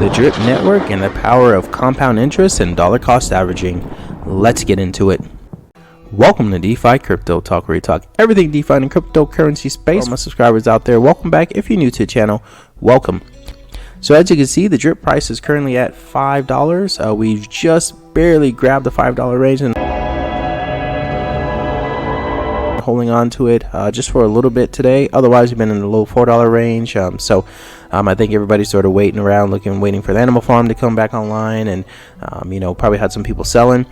the Drip Network and the power of compound interest and dollar cost averaging. Let's get into it. Welcome to DeFi Crypto Talk, where we talk everything DeFi and cryptocurrency space. All my subscribers out there, welcome back. If you're new to the channel, welcome. So as you can see, the Drip price is currently at $5. We've just barely grabbed the $5 range and holding on to it just for a little bit today. Otherwise, we've been in the low $4 range. I think everybody's sort of waiting around, waiting for the Animal Farm to come back online, and probably had some people selling.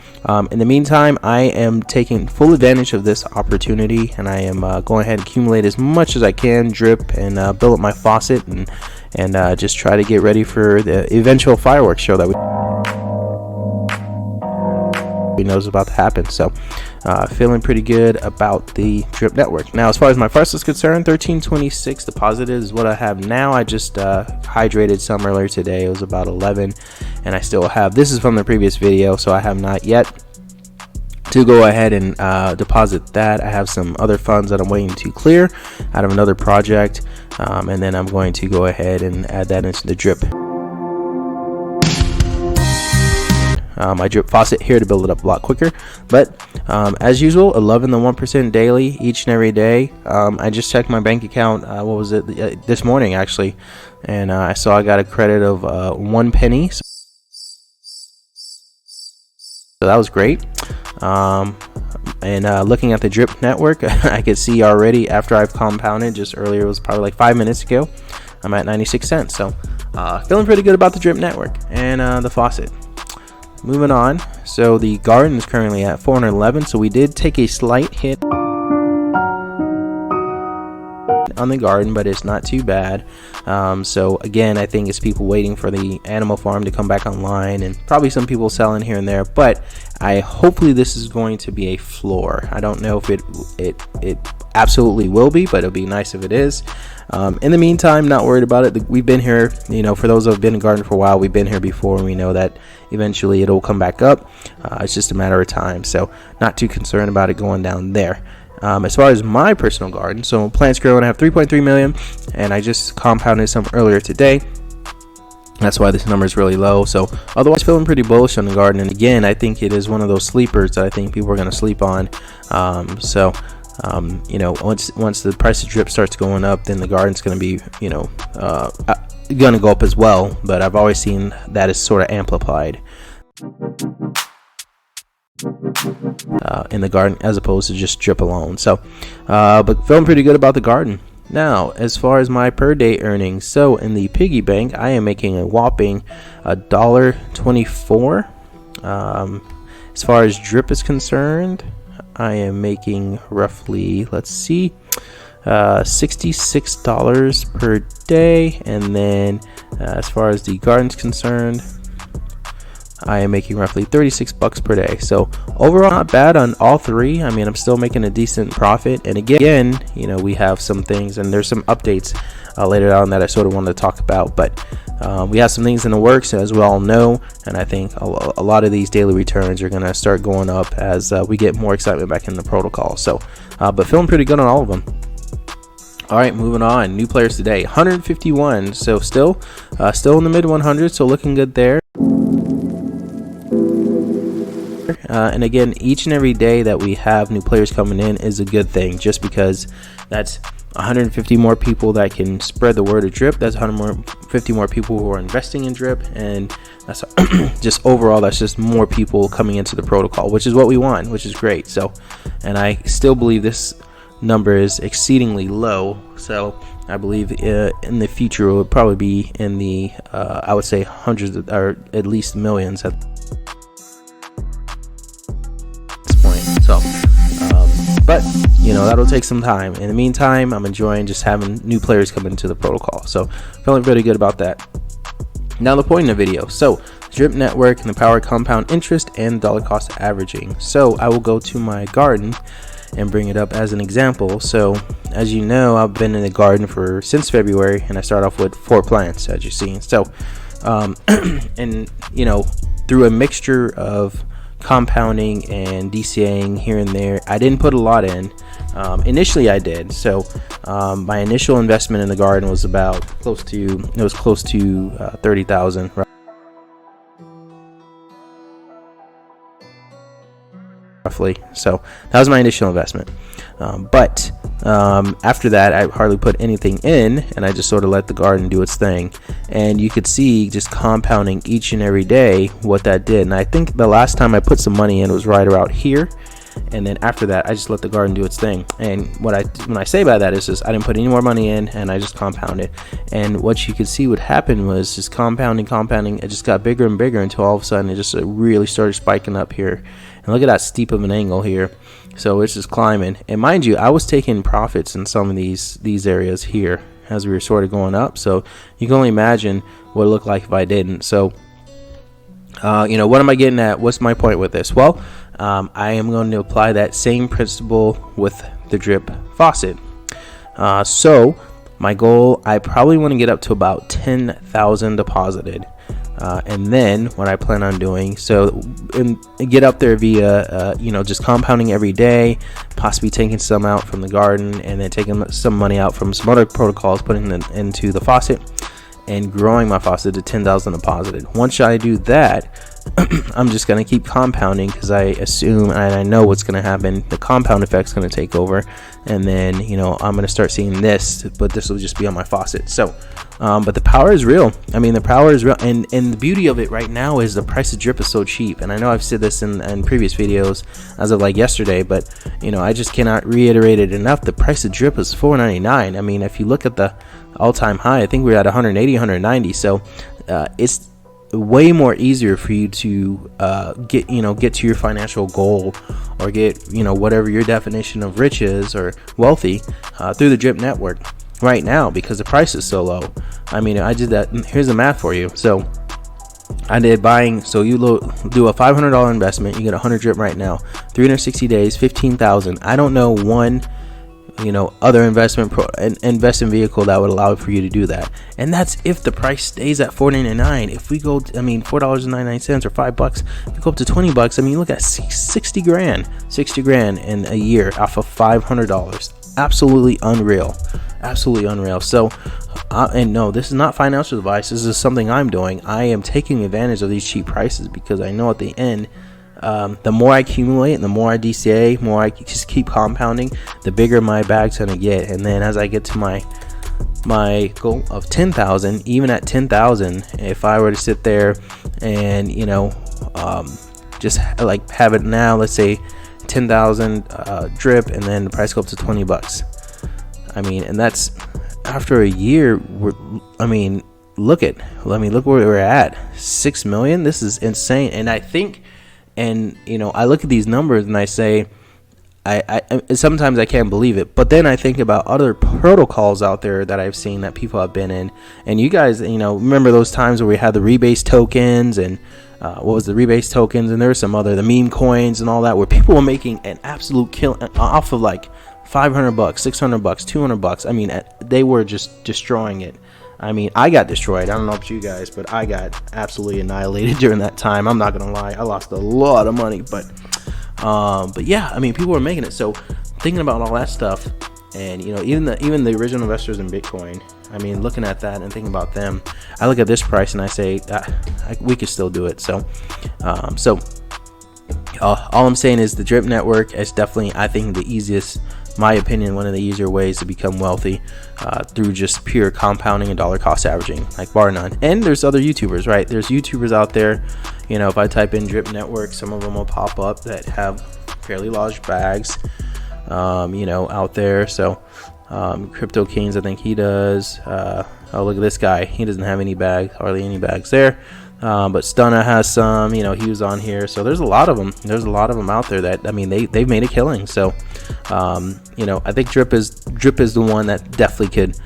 In the meantime, I am taking full advantage of this opportunity, and I am going ahead and accumulate as much as I can, drip, and build up my faucet, and just try to get ready for the eventual fireworks show that we knows about to happen. So feeling pretty good about the Drip Network. Now, as far as my faucet is concerned, 1326 deposited is what I have now. I just hydrated some earlier today. It was about 11, and I still have, this is from the previous video, so I have not yet to go ahead and deposit that. I have some other funds that I'm waiting to clear out of another project, and then I'm going to go ahead and add that into the Drip. My Drip faucet here to build it up a lot quicker, but as usual, 11 to 1% daily each and every day. I just checked my bank account, what was it, this morning actually, and I saw I got a credit of 1 penny, so that was great. Looking at the Drip Network, I could see already after I've compounded, just earlier, it was probably like 5 minutes ago, I'm at 96 cents. So feeling pretty good about the Drip Network and the faucet. Moving on, so the garden is currently at 411, so we did take a slight hit on the garden, but it's not too bad. So again, I think it's people waiting for the Animal Farm to come back online, and probably some people selling here and there, but hopefully this is going to be a floor. I don't know if it absolutely will be, but it'll be nice if it is. In the meantime, not worried about it. We've been here, for those who have been in garden for a while, we've been here before, and we know that eventually it'll come back up. It's just a matter of time, so not too concerned about it going down there. As far as my personal garden, so plants growing, I have 3.3 million, and I just compounded some earlier today. That's why this number is really low. So otherwise, feeling pretty bullish on the garden. And again, I think it is one of those sleepers that I think people are going to sleep on. Once the price of drip starts going up, then the garden's going to be, going to go up as well. But I've always seen that as sort of amplified in the garden as opposed to just drip alone. So, but feeling pretty good about the garden. Now, as far as my per day earnings, so in the piggy bank, I am making a whopping $1.24. As far as drip is concerned, I am making roughly, $66 per day. And then as far as the garden's concerned, I am making roughly $36 per day. So overall, not bad on all three. I mean, I'm still making a decent profit. And again, we have some things, and there's some updates later on that I sort of wanted to talk about. But we have some things in the works, as we all know. And I think a lot of these daily returns are going to start going up as we get more excitement back in the protocol. So, but feeling pretty good on all of them. All right, moving on. New players today, 151. So still in the mid 100s. So looking good there. And again, each and every day that we have new players coming in is a good thing, just because that's 150 more people that can spread the word of drip. That's 150 more people who are investing in drip, and that's just overall, that's just more people coming into the protocol, which is what we want, which is great. So, and I still believe this number is exceedingly low. So I believe in the future it will probably be in the I would say hundreds or at least millions at point. So but that'll take some time. In the meantime, I'm enjoying just having new players come into the protocol, so feeling pretty good about that. Now the point in the video, so Drip Network and the power of compound interest and dollar cost averaging. So I will go to my garden and bring it up as an example. So as you know, I've been in the garden since February, and I start off with 4 plants, as you've seen. So and through a mixture of compounding and DCAing here and there. I didn't put a lot in. Initially I did. So my initial investment in the garden was about close to 30,000, roughly. So that was my initial investment. But after that, I hardly put anything in, and I just sort of let the garden do its thing. And you could see just compounding each and every day what that did. And I think the last time I put some money in was right around here. And then after that, I just let the garden do its thing. And when I say by that is just I didn't put any more money in, and I just compounded. And what you could see would happen was just compounding. It just got bigger and bigger until all of a sudden it just really started spiking up here. And look at that steep of an angle here. So it's just climbing. And mind you, I was taking profits in some of these areas here as we were sort of going up. So you can only imagine what it looked like if I didn't. So what am I getting at? What's my point with this? Well, I am going to apply that same principle with the drip faucet. So my goal, I probably want to get up to about 10,000 deposited. And then what I plan on doing, and get up there via, just compounding every day, possibly taking some out from the garden, and then taking some money out from some other protocols, putting them into the faucet, and growing my faucet to 10,000 deposited. Once I do that, I'm just going to keep compounding, because I assume and I know what's going to happen. The compound effect's going to take over, and then I'm going to start seeing this, but this will just be on my faucet. So but the power is real. The power is real, and the beauty of it right now is the price of drip is so cheap. And I know I've said this in previous videos as of like yesterday, but I just cannot reiterate it enough. The price of drip is $4.99. If you look at the all-time high, I think we're at 180, 190. So it's way more easier for you to get to your financial goal, or get whatever your definition of rich is or wealthy through the drip network right now, because the price is so low. I did that. Here's the math for you. So I did buying. So you do a $500 investment, you get 100 drip right now, 360 days, 15,000. I don't know one other investment vehicle that would allow for you to do that. And that's if the price stays at $4.99. If we go $4.99 or $5, if you go up to $20, look at 60 grand in a year off of $500. Absolutely unreal. So and no, this is not financial advice. This is something I'm doing. I am taking advantage of these cheap prices, because I know at the end, the more I accumulate and the more I DCA, more I just keep compounding, the bigger my bag's gonna get. And then as I get to my goal of 10,000, even at 10,000, if I were to sit there and just like have it now, let's say 10,000 drip, and then the price go up to $20. And that's after a year. Look where we're at, 6 million. This is insane. And I think, I look at these numbers and I say, I sometimes I can't believe it. But then I think about other protocols out there that I've seen that people have been in. And you guys, remember those times where we had the rebase tokens, and what was the rebase tokens, and there were some other, the meme coins and all that, where people were making an absolute kill off of like $500, $600, $200. They were just destroying it. I got destroyed. I don't know about you guys, but I got absolutely annihilated during that time. I'm not gonna lie, I lost a lot of money, but yeah, people were making it. So thinking about all that stuff, and even the original investors in Bitcoin, looking at that and thinking about them, I look at this price and I say we could still do it. So all I'm saying is the drip network is definitely, I think, the easiest, my opinion, one of the easier ways to become wealthy through just pure compounding and dollar cost averaging, like bar none. And there's other YouTubers, right? There's YouTubers out there, if I type in drip network, some of them will pop up that have fairly large bags, out there. So Crypto Kings, I think he does. Look at this guy, he doesn't have any bags, hardly any bags there. But Stunna has some, he was on here. So there's a lot of them out there that, they've made a killing. So I think drip is the one that definitely could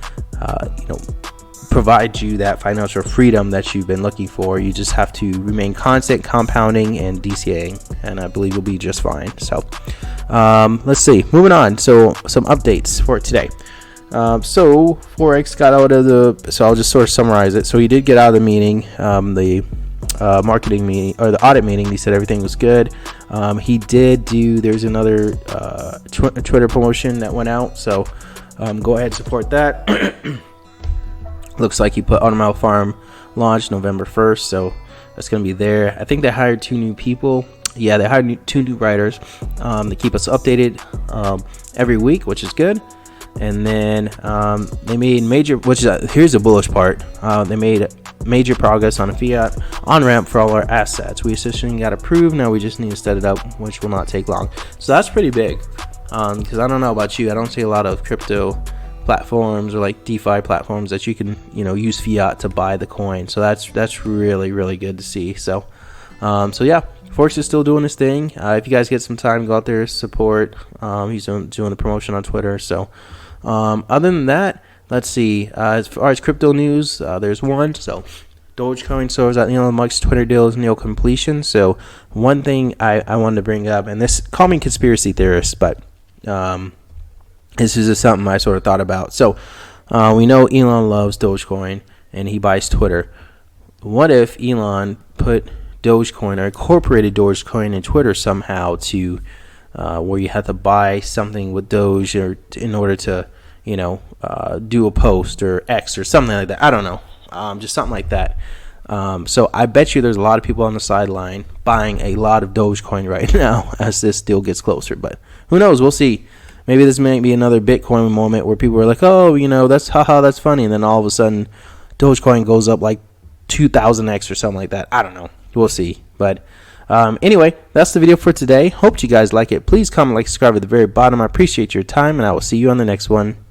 provide you that financial freedom that you've been looking for. You just have to remain constant, compounding and DCAing, and I believe you'll be just fine. So let's see, moving on. So some updates for today. So Forex got out of so I'll just sort of summarize it. So he did get out of the meeting, the marketing meeting, or the audit meeting. He said everything was good. He did do, there's another Twitter promotion that went out, so go ahead and support that. Looks like he put Automobile Farm launch November 1st, so that's going to be there. I think they hired 2 new people. Yeah, they hired 2 new writers to keep us updated every week, which is good. And then they made major, here's the bullish part. They made major progress on a fiat on-ramp for all our assets. We essentially got approved. Now we just need to set it up, which will not take long. So that's pretty big, because I don't know about you, I don't see a lot of crypto platforms or like DeFi platforms that you can, use fiat to buy the coin. So that's really, really good to see. So yeah, Forks is still doing his thing. If you guys get some time, go out there, support. He's doing the promotion on Twitter. So other than that, let's see. As far as crypto news, there's one. So Dogecoin shows that Elon Musk's Twitter deal is near completion. So one thing I wanted to bring up, and this, call me conspiracy theorist, but this is just something I sort of thought about. So we know Elon loves Dogecoin and he buys Twitter. What if Elon put Dogecoin or incorporated Dogecoin in Twitter somehow to where you have to buy something with Doge or in order to do a post or X or something like that? I don't know, just something like that. So I bet you there's a lot of people on the sideline buying a lot of Dogecoin right now as this deal gets closer, but who knows? We'll see. Maybe this might be another Bitcoin moment where people are like, oh, that's that's funny, and then all of a sudden Dogecoin goes up like 2,000x or something like that. I don't know. We'll see. But anyway, that's the video for today. Hope you guys like it. Please comment, like, subscribe at the very bottom. I appreciate your time, and I will see you on the next one.